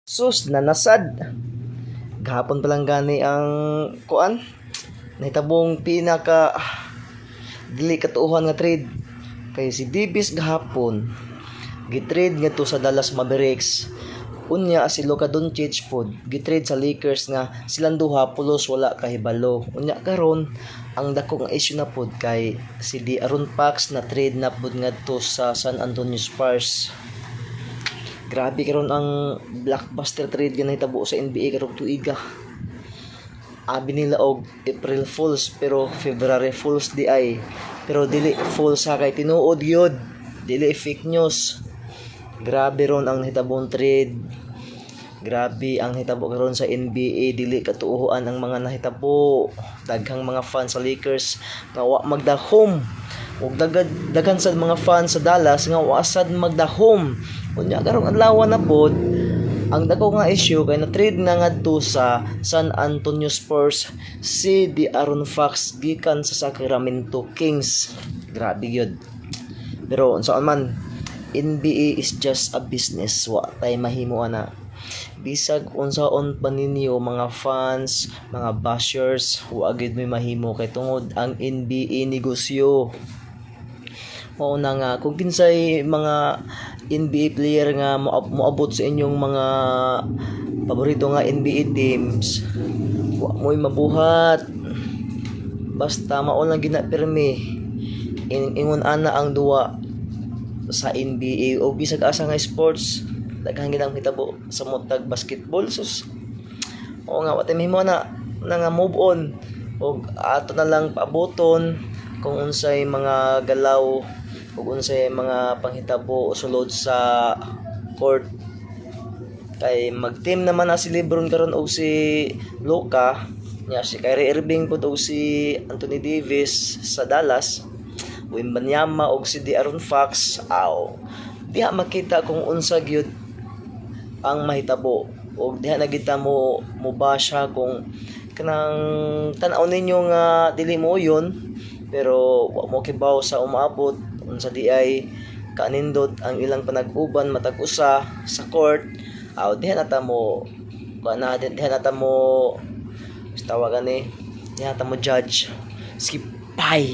Sus, nanasad. Gahapon pa lang gani ang kuan. Nahitabong pinaka dili katuohan nga trade. Kay si Davis gahapon gitrade ngadto sa Dallas Mavericks. Unya si Luka Doncic pod gitrade sa Lakers nga silang duha pulos wala kahibalo. Unya karon ang dako nga issue na pod kay si De'Aaron Fox na trade na pod ngadto sa San Antonio Spurs. Grabe karon ang blockbuster trade nga nahitabo sa NBA karong tuiga. Abi nila og April Fools pero February Fools di ay. Pero dili fools sa kay tinuod gyud. Dili fake news. Grabe ron ang nahitabong trade. Grabe ang hitabo karon sa NBA, dili katuohan ang mga nahitabo. Daghang mga fans sa Lakers nga wa magdahom. Ug daghan sa mga fans sa Dallas nga wa sad magdahom. Unya karong adlaw na pod ang dako nga issue kay na trade na ngadto sa San Antonio Spurs si De'Aaron Fox gikan sa Sacramento Kings. Grabe gyud. Pero unsaon man, NBA is just a business, wa tay mahimo ana. Bisag unsaon pa ninyo mga fans, mga bashers, wa gid may mahimo kay tungod ang NBA negosyo. Mao na nga kung kinsay mga NBA player nga moabot sa inyong mga paborito nga NBA teams, wa mo'y mabuhat. Basta mao lang ginapirmi. Ingon ana ang duwa sa NBA o bisag asa nga sports, daghan gid ang hitabo sa mutag basketball. Sus, o nga wate mahimo na nga move on og ato na lang paaboton kung unsay mga galaw ug unsay mga panghitabo sulod sa court. Kay mag-team naman na si LeBron karon og si Luka, nya si Kyrie Irving pud og si Anthony Davis sa Dallas, Wembanyama og si De'Aaron Fox. Diha makita kung unsa gyud ang mahitabo og diha na kita mo basha kung kanang tan-aw ninyo nga dili mo yun pero wa mo kibaw sa umaabot unsa di ay kanindot ang ilang panag-uban matag usa sa court. Diha na ta mo diha na ta mo tawagan ni diha ta mo judge. Skip bye.